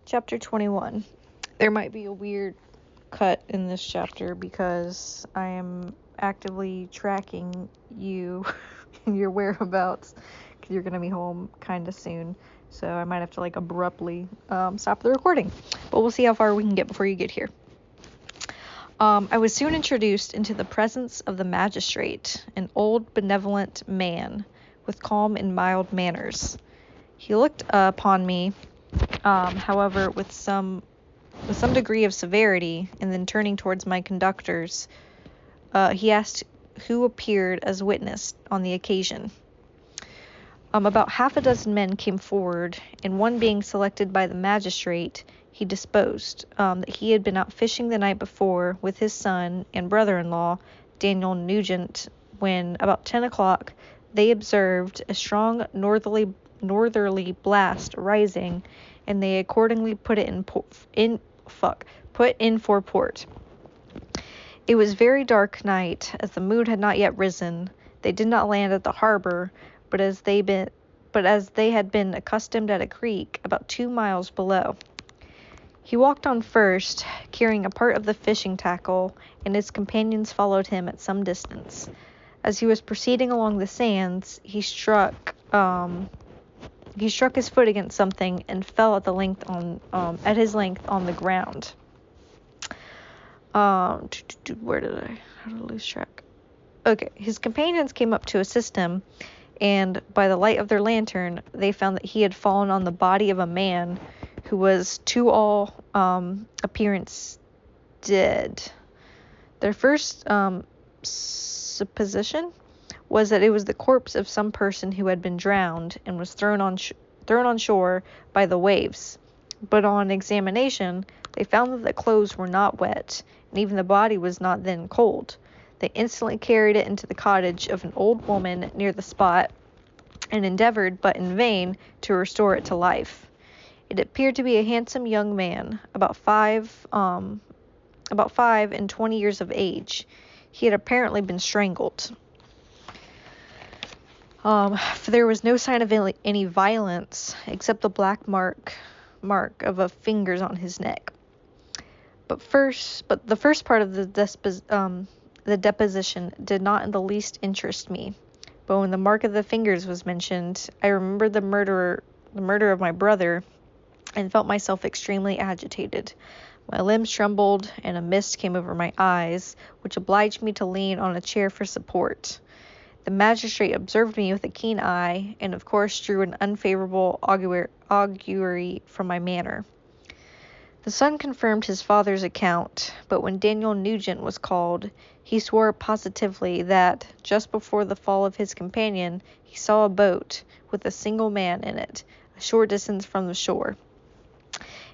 Chapter 21. There might be a weird cut in this chapter because I am actively tracking you and your whereabouts because you're going to be home kind of soon. So I might have to abruptly stop the recording. But we'll see how far we can get before you get here. I was soon introduced into the presence of the magistrate, an old benevolent man with calm and mild manners. He looked upon me, however, with some degree of severity, and then turning towards my conductors, he asked who appeared as witness on the occasion. About half a dozen men came forward, and one being selected by the magistrate, he disposed that he had been out fishing the night before with his son and brother-in-law, Daniel Nugent, when, about 10 o'clock, they observed a strong northerly blast rising, and they accordingly put in for port. It was very dark night, as the moon had not yet risen. They did not land at the harbor, but as they had been accustomed at a creek about 2 miles below. He walked on first, carrying a part of the fishing tackle, and his companions followed him at some distance. As he was proceeding along the sands, he struck his foot against something and fell at his length on the ground. How did I lose track? Okay, his companions came up to assist him, and by the light of their lantern, they found that he had fallen on the body of a man who was, to all appearance, dead. Their first supposition was that it was the corpse of some person who had been drowned and was thrown on shore by the waves. But on examination, they found that the clothes were not wet, and even the body was not then cold. They instantly carried it into the cottage of an old woman near the spot, and endeavored, but in vain, to restore it to life. It appeared to be a handsome young man, about 5 and 20 years of age. He had apparently been strangled. For there was no sign of any violence, except the black mark of fingers on his neck. But the first part of the deposition did not in the least interest me. But when the mark of the fingers was mentioned, I remembered the murder of my brother, and felt myself extremely agitated. My limbs trembled, and a mist came over my eyes, which obliged me to lean on a chair for support. The magistrate observed me with a keen eye, and of course drew an unfavorable augury from my manner. The son confirmed his father's account, but when Daniel Nugent was called, he swore positively that, just before the fall of his companion, he saw a boat with a single man in it, a short distance from the shore.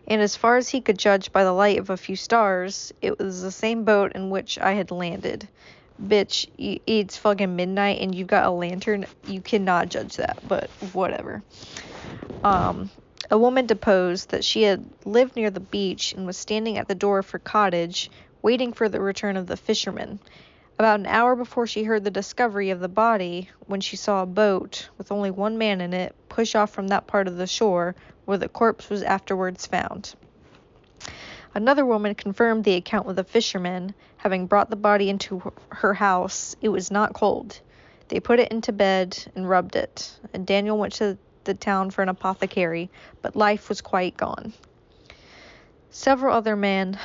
And as far as he could judge by the light of a few stars, it was the same boat in which I had landed. Bitch, it's fucking midnight and you've got a lantern. You cannot judge that, but whatever. A woman deposed that she had lived near the beach and was standing at the door of her cottage, waiting for the return of the fishermen. About an hour before she heard the discovery of the body, when she saw a boat, with only one man in it, push off from that part of the shore, where the corpse was afterwards found. Another woman confirmed the account of the fishermen. Having brought the body into her house, it was not cold. They put it into bed and rubbed it, and Daniel went to the town for an apothecary, but life was quite gone. Several other men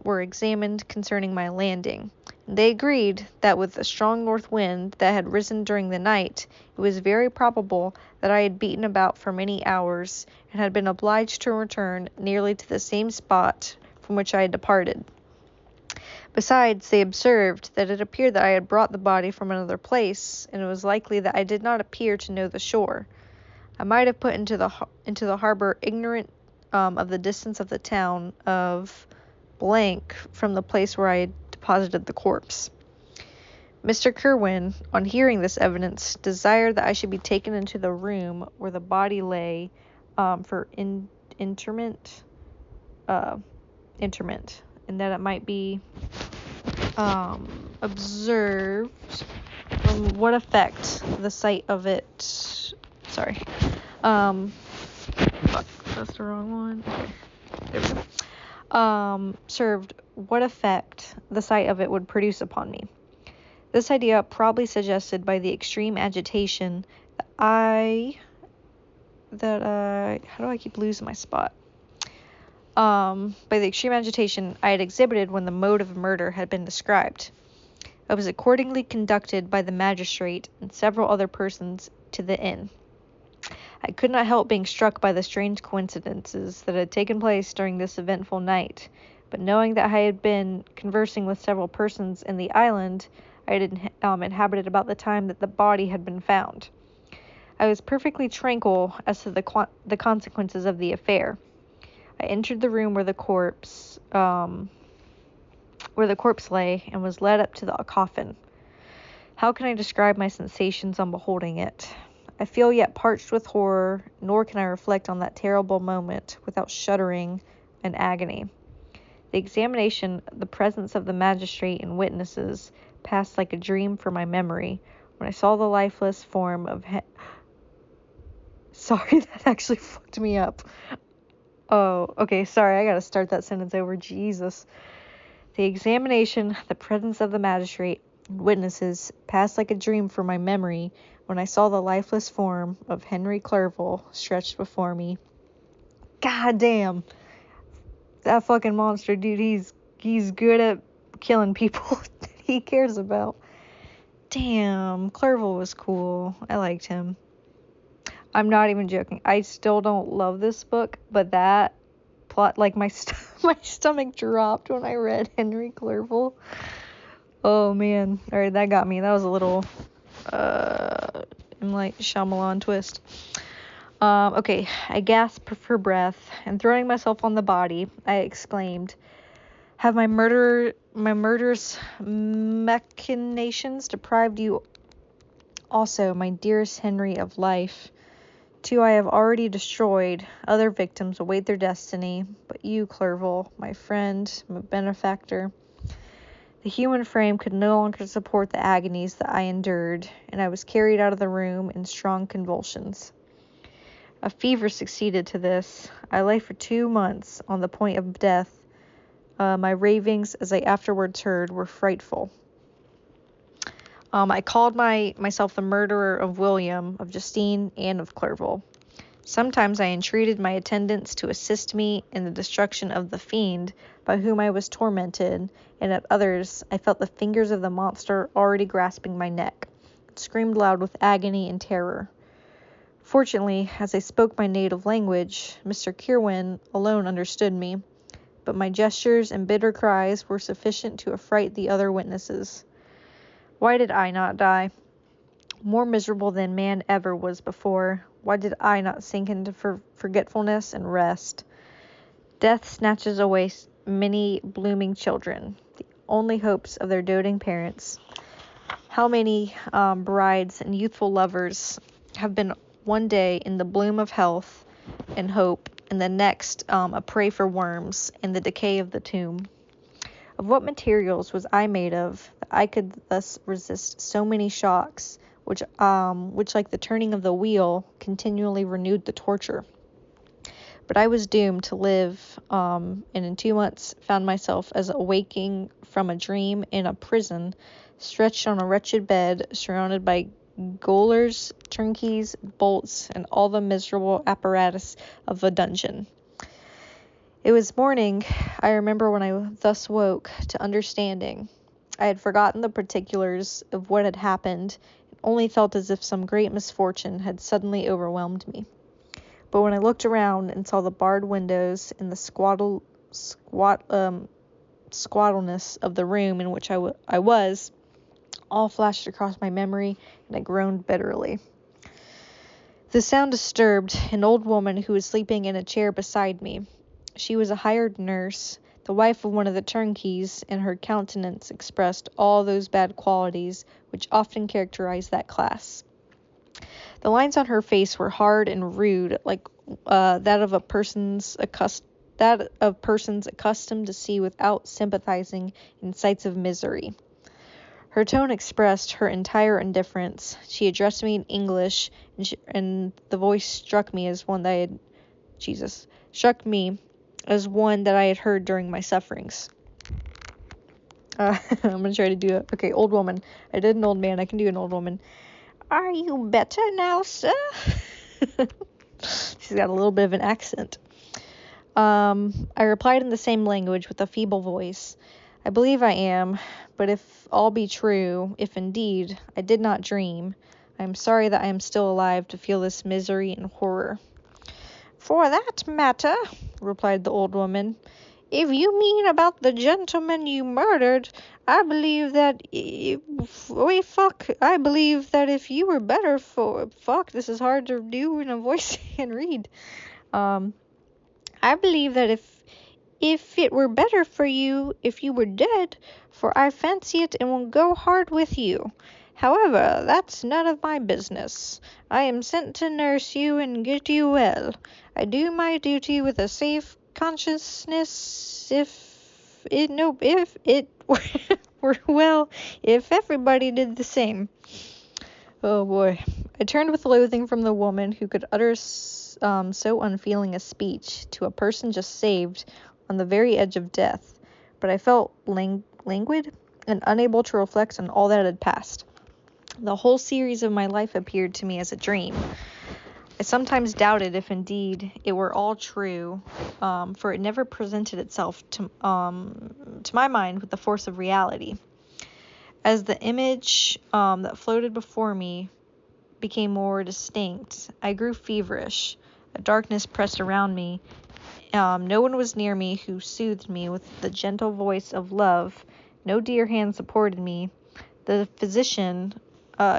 were examined concerning my landing, and they agreed that with the strong north wind that had risen during the night, it was very probable that I had beaten about for many hours, and had been obliged to return nearly to the same spot from which I had departed. Besides, they observed that it appeared that I had brought the body from another place, and it was likely that I did not appear to know the shore. I might have put into the harbor ignorant of the distance of the town of blank from the place where I had deposited the corpse. Mr. Kerwin, on hearing this evidence, desired that I should be taken into the room where the body lay for interment, and that it might be observed what effect the sight of it. That's the wrong one. Okay. There we go. Served what effect the sight of it would produce upon me. This idea probably suggested by the extreme agitation how do I keep losing my spot? By the extreme agitation I had exhibited when the mode of murder had been described. I was accordingly conducted by the magistrate and several other persons to the inn. I could not help being struck by the strange coincidences that had taken place during this eventful night, but knowing that I had been conversing with several persons in the island I had inhabited about the time that the body had been found, I was perfectly tranquil as to the consequences of the affair. I entered the room where the corpse lay, and was led up to the coffin. How can I describe my sensations on beholding it? I feel yet parched with horror, nor can I reflect on that terrible moment without shuddering and agony. The examination, the presence of the magistrate and witnesses, passed like a dream from my memory, when I saw the lifeless form of Sorry, that actually fucked me up. Oh, okay, sorry, I gotta start that sentence over. Jesus. The examination, the presence of the magistrate and witnesses, passed like a dream from my memory when I saw the lifeless form of Henry Clerval stretched before me. God damn. That fucking monster, dude, he's good at killing people that he cares about. Damn, Clerval was cool. I liked him. I'm not even joking. I still don't love this book, but that plot, like my stomach dropped when I read Henry Clerval. Oh man, alright, that got me. That was a little like Shyamalan twist. Okay, I gasped for breath, and throwing myself on the body, I exclaimed, "Have my murderous machinations deprived you also, my dearest Henry, of life? Two I have already destroyed, other victims await their destiny, but you, Clerval, my friend, my benefactor." The human frame could no longer support the agonies that I endured, and I was carried out of the room in strong convulsions. A fever succeeded to this. I lay for 2 months on the point of death. My ravings, as I afterwards heard, were frightful. I called myself the murderer of William, of Justine, and of Clerval. Sometimes I entreated my attendants to assist me in the destruction of the fiend by whom I was tormented, and at others I felt the fingers of the monster already grasping my neck, and screamed loud with agony and terror. Fortunately, as I spoke my native language, Mr. Kirwin alone understood me, but my gestures and bitter cries were sufficient to affright the other witnesses. Why did I not die? More miserable than man ever was before, why did I not sink into forgetfulness and rest? Death snatches away many blooming children, the only hopes of their doting parents. How many brides and youthful lovers have been one day in the bloom of health and hope, and the next a prey for worms and the decay of the tomb? Of what materials was I made of, that I could thus resist so many shocks, which like the turning of the wheel, continually renewed the torture? But I was doomed to live, and in 2 months found myself as awaking from a dream in a prison, stretched on a wretched bed, surrounded by gaolers, turnkeys, bolts, and all the miserable apparatus of a dungeon. It was morning, I remember, when I thus woke to understanding. I had forgotten the particulars of what had happened, and only felt as if some great misfortune had suddenly overwhelmed me. But when I looked around and saw the barred windows and the squattleness of the room in which I was, all flashed across my memory, and I groaned bitterly. The sound disturbed an old woman who was sleeping in a chair beside me. She was a hired nurse, the wife of one of the turnkeys, and her countenance expressed all those bad qualities which often characterize that class. The lines on her face were hard and rude, like that of persons accustomed to see without sympathizing in sights of misery. Her tone expressed her entire indifference. She addressed me in English, and the voice struck me as one that I had struck me as one that I had heard during my sufferings. I'm going to try to do it. Okay, old woman. I did an old man. I can do an old woman. Are you better now, sir? She's got a little bit of an accent. I replied in the same language with a feeble voice. I believe I am, but if all be true, if indeed I did not dream, I am sorry that I am still alive to feel this misery and horror. For that matter, replied the old woman, if you mean about the gentleman you murdered, I believe that I believe that if you were better for this is hard to do in a voice I can read. I believe that if it were better for you if you were dead, for I fancy it and will go hard with you. However, that's none of my business. I am sent to nurse you and get you well. I do my duty with a safe consciousness if it were well, if everybody did the same. Oh boy. I turned with loathing from the woman who could utter so unfeeling a speech to a person just saved on the very edge of death, but I felt languid and unable to reflect on all that had passed. The whole series of my life appeared to me as a dream. I sometimes doubted if indeed it were all true, for it never presented itself to my mind with the force of reality. As the image that floated before me became more distinct, I grew feverish. A darkness pressed around me. No one was near me who soothed me with the gentle voice of love. No dear hand supported me. The physician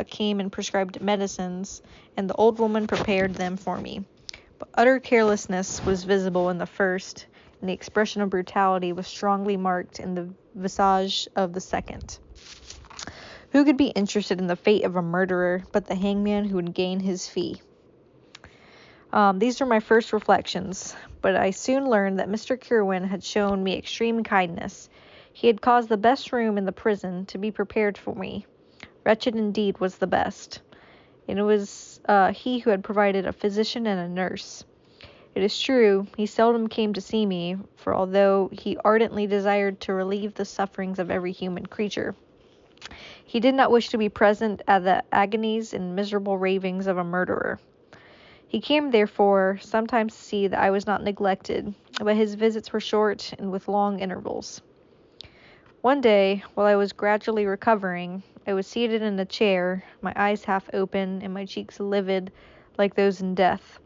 came and prescribed medicines, and the old woman prepared them for me. But utter carelessness was visible in the first, and the expression of brutality was strongly marked in the visage of the second. Who could be interested in the fate of a murderer but the hangman who would gain his fee? These were my first reflections, but I soon learned that Mr. Kirwin had shown me extreme kindness. He had caused the best room in the prison to be prepared for me. Wretched indeed was the best. And it was he who had provided a physician and a nurse. It is true, he seldom came to see me, for although he ardently desired to relieve the sufferings of every human creature, he did not wish to be present at the agonies and miserable ravings of a murderer. He came, therefore, sometimes to see that I was not neglected, but his visits were short and with long intervals. One day, while I was gradually recovering, I was seated in a chair, my eyes half open and my cheeks livid like those in death.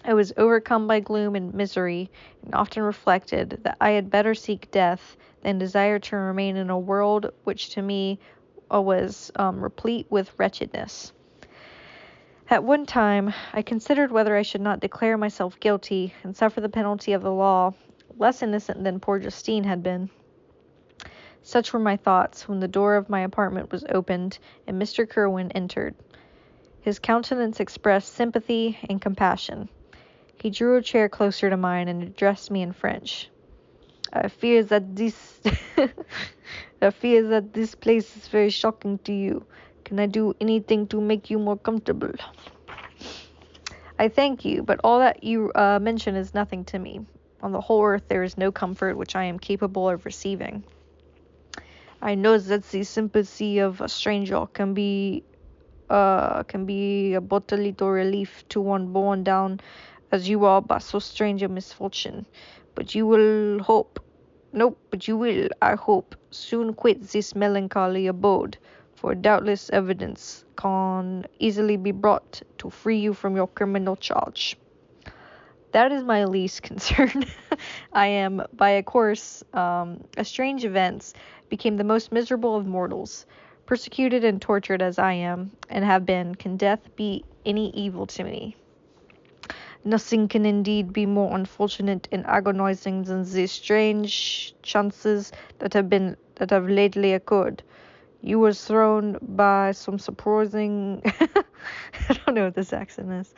I was overcome by gloom and misery, and often reflected that I had better seek death than desire to remain in a world which to me was replete with wretchedness. At one time, I considered whether I should not declare myself guilty and suffer the penalty of the law, less innocent than poor Justine had been. Such were my thoughts when the door of my apartment was opened and Mr. Kirwin entered. His countenance expressed sympathy and compassion. He drew a chair closer to mine and addressed me in French. I fear that this place is very shocking to you. Can I do anything to make you more comfortable? I thank you, but all that you mention is nothing to me. On the whole earth there is no comfort which I am capable of receiving. I know that the sympathy of a stranger can be but a little relief to one borne down as you are by so strange a misfortune. But you will, I hope, soon quit this melancholy abode, for doubtless evidence can easily be brought to free you from your criminal charge. That is my least concern. I am, by a course of strange events, became the most miserable of mortals. Persecuted and tortured as I am, and have been, can death be any evil to me? Nothing can indeed be more unfortunate and agonizing than the strange chances that have lately occurred. You were thrown by some surprising I don't know what this accent is.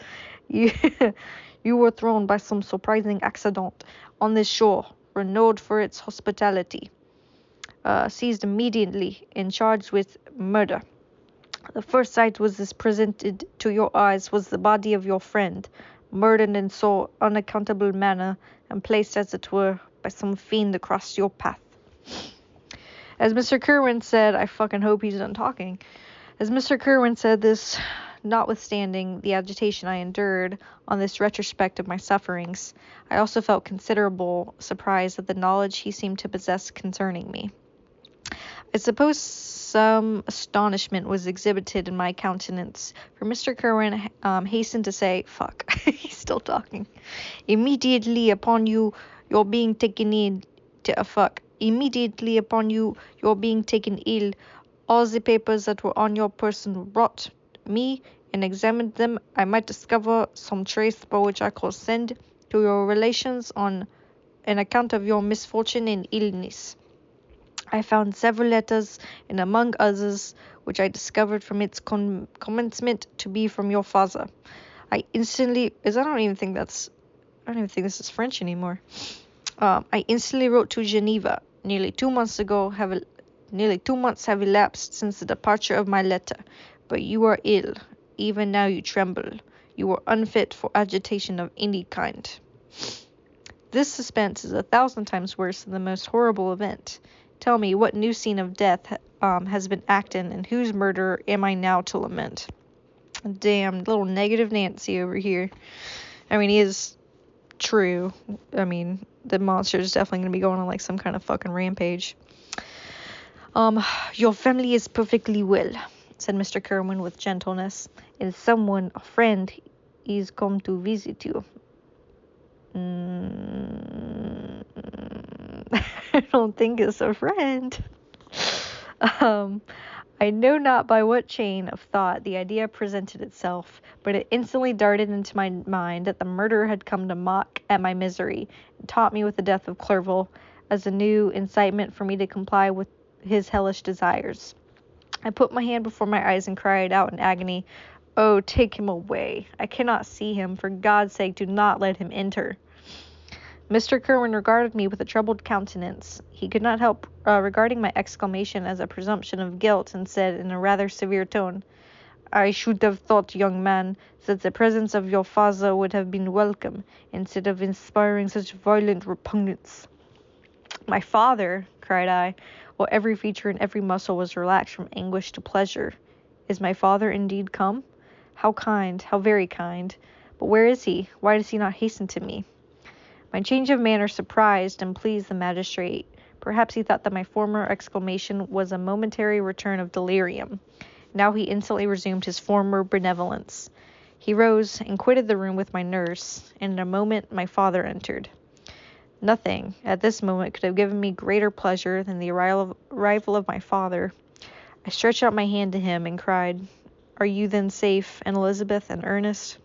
You were thrown by some surprising accident on this shore, renowned for its hospitality, seized immediately and charged with murder. The first sight was this presented to your eyes was the body of your friend, murdered in so unaccountable manner, and placed, as it were, by some fiend across your path. As Mr. Kerwin said, I fucking hope he's done talking. As Mr. Kerwin said this, notwithstanding the agitation I endured on this retrospect of my sufferings, I also felt considerable surprise at the knowledge he seemed to possess concerning me. I suppose some astonishment was exhibited in my countenance, for Mr. Kerwin hastened to say, fuck, he's still talking. Immediately upon your being taken ill, all the papers that were on your person were brought me, and examined them. I might discover some trace by which I could send to your relations on an account of your misfortune and illness. I found several letters, and among others, which I discovered from its commencement to be from your father. I don't even think this is French anymore. I instantly wrote to Geneva. Nearly 2 months have elapsed since the departure of my letter, but you are ill. Even now you tremble. You are unfit for agitation of any kind. This suspense is 1,000 times worse than the most horrible event. Tell me, what new scene of death has been acted, and whose murderer am I now to lament? Damn, little negative Nancy over here. I mean, he is true. I mean, the monster is definitely going to be going on like some kind of fucking rampage. Your family is perfectly well, said Mr. Kerwin with gentleness, and someone, a friend, is come to visit you. I don't think it's a friend. I know not by what chain of thought the idea presented itself, but it instantly darted into my mind that the murderer had come to mock at my misery, and taunt me with the death of Clerval, as a new incitement for me to comply with his hellish desires. I put my hand before my eyes and cried out in agony, "Oh, take him away. I cannot see him. For God's sake, do not let him enter." Mr. Kerwin regarded me with a troubled countenance. He could not help regarding my exclamation as a presumption of guilt, and said in a rather severe tone, "I should have thought, young man, that the presence of your father would have been welcome, instead of inspiring such violent repugnance." "My father!" cried I, while every feature and every muscle was relaxed from anguish to pleasure. "Is my father indeed come? How kind, how very kind! But where is he? Why does he not hasten to me?" My change of manner surprised and pleased the magistrate. Perhaps he thought that my former exclamation was a momentary return of delirium. Now he instantly resumed his former benevolence. He rose and quitted the room with my nurse, and in a moment my father entered. Nothing, at this moment, could have given me greater pleasure than the arrival of my father. I stretched out my hand to him and cried, "Are you then safe, and Elizabeth and Ernest?"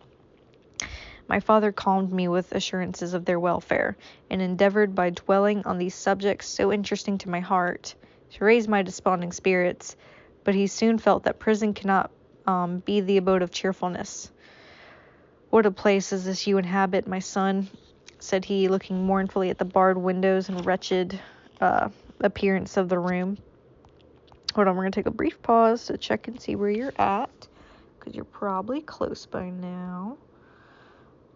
My father calmed me with assurances of their welfare, and endeavored by dwelling on these subjects so interesting to my heart to raise my desponding spirits, but he soon felt that prison cannot be the abode of cheerfulness. "What a place is this you inhabit, my son," said he, looking mournfully at the barred windows and wretched appearance of the room. Hold on, we're going to take a brief pause to check and see where you're at, because you're probably close by now.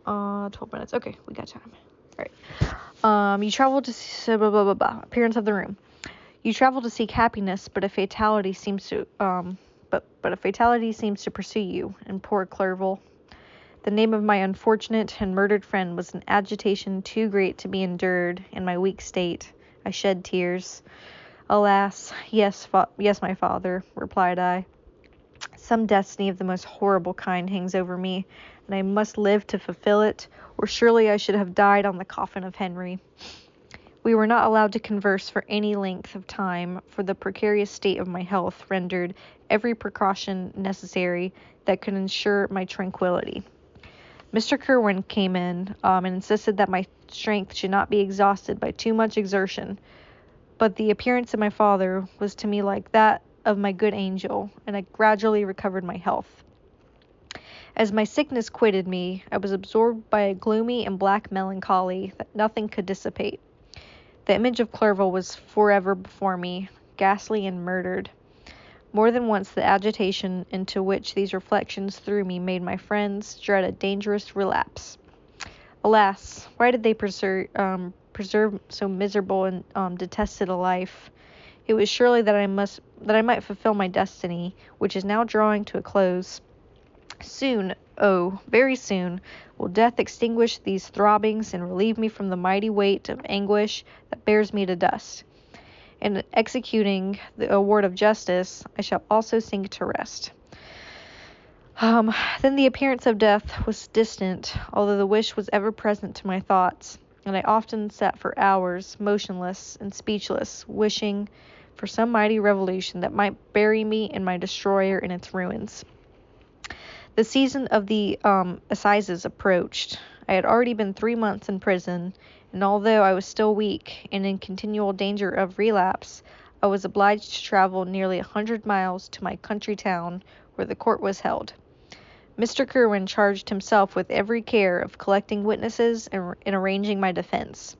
12 minutes. Okay, we got time. All right. You travel to see, blah, blah, blah, blah. Appearance of the room. You travel to seek happiness, but a fatality seems to pursue you. And poor Clerval. The name of my unfortunate and murdered friend was an agitation too great to be endured. In my weak state, I shed tears. "Alas, yes, my father," replied I. "Some destiny of the most horrible kind hangs over me, and I must live to fulfill it, or surely I should have died on the coffin of Henry." We were not allowed to converse for any length of time, for the precarious state of my health rendered every precaution necessary that could ensure my tranquillity. Mr. Kerwin came in and insisted that my strength should not be exhausted by too much exertion, but the appearance of my father was to me like that of my good angel, and I gradually recovered my health. As my sickness quitted me, I was absorbed by a gloomy and black melancholy that nothing could dissipate. The image of Clerval was forever before me, ghastly and murdered. More than once the agitation into which these reflections threw me made my friends dread a dangerous relapse. Alas, why did they preserve so miserable and detested a life? It was surely that I might fulfill my destiny, which is now drawing to a close. Soon, oh, very soon, will death extinguish these throbbings and relieve me from the mighty weight of anguish that bears me to dust. In executing the award of justice, I shall also sink to rest. Then the appearance of death was distant, although the wish was ever present to my thoughts, and I often sat for hours, motionless and speechless, wishing for some mighty revolution that might bury me and my destroyer in its ruins. The season of the assizes approached. I had already been 3 months in prison, and although I was still weak and in continual danger of relapse, I was obliged to travel nearly 100 miles to my country town where the court was held. Mr. Kerwin charged himself with every care of collecting witnesses and arranging my defense.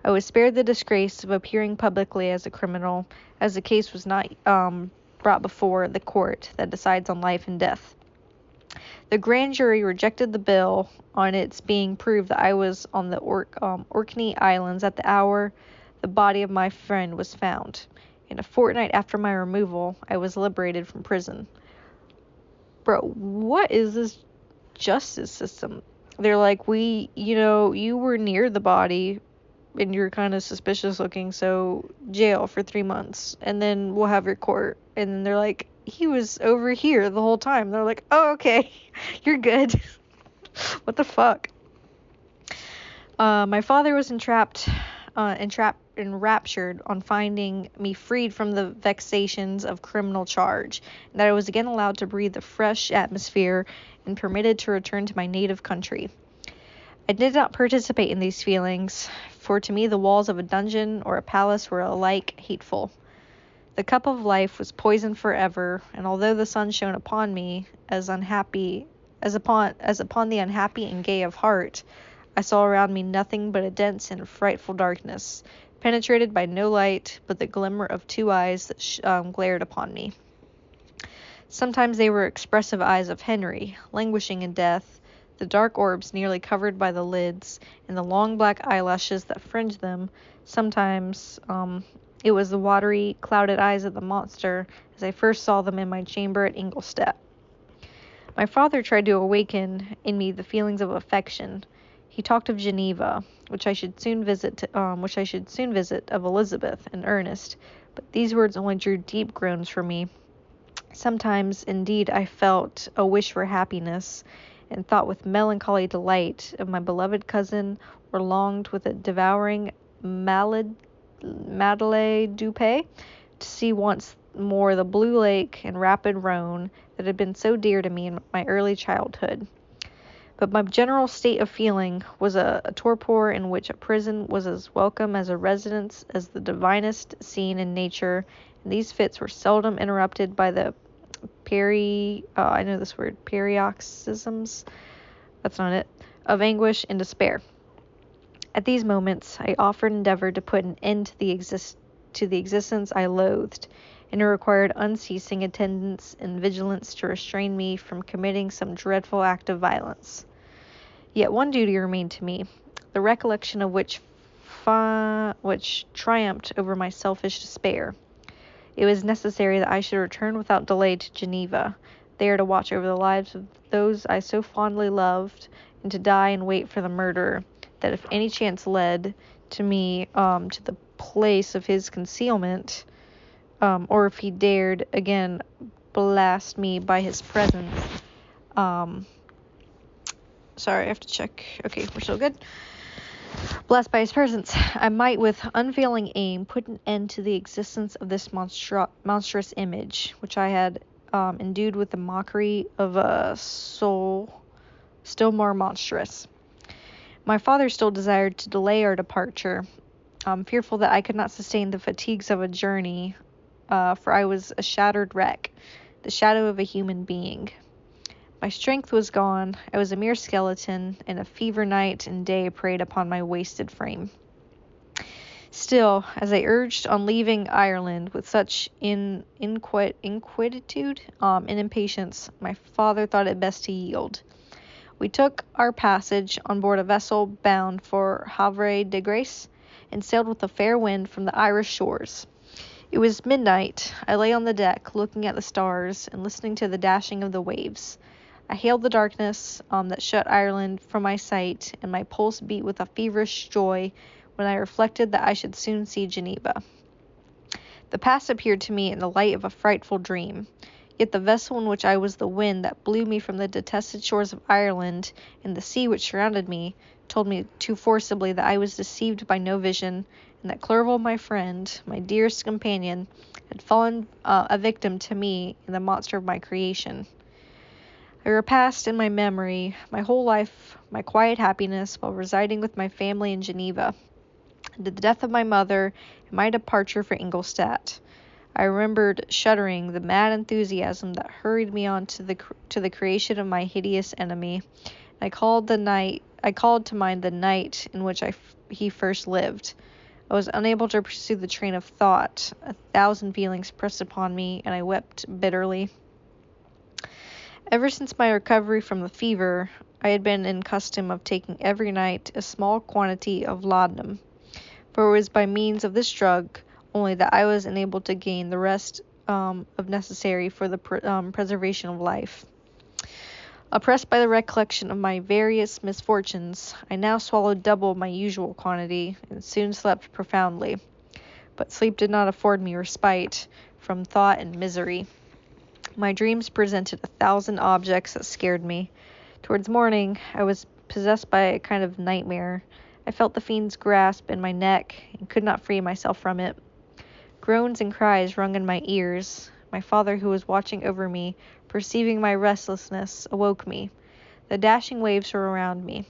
I was spared the disgrace of appearing publicly as a criminal, as the case was not brought before the court that decides on life and death. The grand jury rejected the bill on its being proved that I was on the Orkney Islands at the hour the body of my friend was found. In a fortnight after my removal, I was liberated from prison. Bro, what is this justice system? They're like, you were near the body and you're kind of suspicious looking, so jail for 3 months, and then we'll have your court. And then they're like, he was over here the whole time. They're like, oh, okay, you're good. What the fuck? My father was enraptured on finding me freed from the vexations of criminal charge, and that I was again allowed to breathe the fresh atmosphere and permitted to return to my native country. I did not participate in these feelings, for to me the walls of a dungeon or a palace were alike hateful. The cup of life was poisoned forever, and although the sun shone upon me as upon the unhappy and gay of heart, I saw around me nothing but a dense and frightful darkness, penetrated by no light but the glimmer of 2 eyes that glared upon me. Sometimes they were expressive eyes of Henry, languishing in death, the dark orbs nearly covered by the lids, and the long black eyelashes that fringed them. Sometimes it was the watery, clouded eyes of the monster, as I first saw them in my chamber at Ingolstadt. My father tried to awaken in me the feelings of affection. He talked of Geneva, which I should soon visit, of Elizabeth and Ernest, but these words only drew deep groans from me. Sometimes, indeed, I felt a wish for happiness, and thought with melancholy delight of my beloved cousin, or longed with a devouring Madeleine Dupé to see once more the blue lake and rapid Rhone that had been so dear to me in my early childhood. But my general state of feeling was a torpor in which a prison was as welcome as a residence as the divinest scene in nature, and these fits were seldom interrupted by the paroxysms, that's not it, of anguish and despair. At these moments, I often endeavored to put an end to the existence I loathed, and it required unceasing attendance and vigilance to restrain me from committing some dreadful act of violence. Yet one duty remained to me, the recollection of which triumphed over my selfish despair. It was necessary that I should return without delay to Geneva, there to watch over the lives of those I so fondly loved, and to die and wait for the murderer, that if any chance led to me to the place of his concealment, or if he dared again blast me by his presence. Sorry, I have to check. Okay, we're still good. Blessed by his presence, I might with unfailing aim put an end to the existence of this monstrous image, which I had endued with the mockery of a soul still more monstrous. My father still desired to delay our departure, fearful that I could not sustain the fatigues of a journey, for I was a shattered wreck, the shadow of a human being. My strength was gone, I was a mere skeleton, and a fever night and day preyed upon my wasted frame. Still, as I urged on leaving Ireland with such inquietude and impatience, my father thought it best to yield. We took our passage on board a vessel bound for Havre de Grace and sailed with a fair wind from the Irish shores. It was midnight. I lay on the deck, looking at the stars and listening to the dashing of the waves. I hailed the darkness that shut Ireland from my sight, and my pulse beat with a feverish joy when I reflected that I should soon see Geneva. The past appeared to me in the light of a frightful dream. Yet the vessel in which I was the wind that blew me from the detested shores of Ireland, and the sea which surrounded me, told me too forcibly that I was deceived by no vision, and that Clerval, my friend, my dearest companion, had fallen a victim to me in the monster of my creation. I repassed in my memory my whole life, my quiet happiness while residing with my family in Geneva, the death of my mother, and my departure for Ingolstadt. I remembered, shuddering, the mad enthusiasm that hurried me on to the creation of my hideous enemy. I called to mind the night in which he first lived. I was unable to pursue the train of thought. 1,000 feelings pressed upon me, and I wept bitterly. Ever since my recovery from the fever, I had been in custom of taking every night a small quantity of laudanum, for it was by means of this drug only that I was enabled to gain the rest of necessary for the preservation of life. Oppressed by the recollection of my various misfortunes, I now swallowed double my usual quantity, and soon slept profoundly. But sleep did not afford me respite from thought and misery. My dreams presented 1,000 objects that scared me. Towards morning, I was possessed by a kind of nightmare. I felt the fiend's grasp in my neck, and could not free myself from it. Groans and cries rung in my ears. My father, who was watching over me, perceiving my restlessness, awoke me. The dashing waves were around me.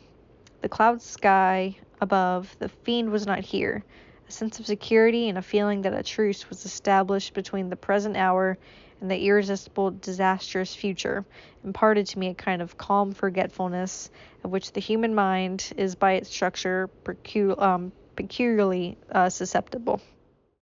The cloud sky above, the fiend was not here. A sense of security and a feeling that a truce was established between the present hour and the irresistible, disastrous future imparted to me a kind of calm forgetfulness of which the human mind is by its structure peculiarly susceptible.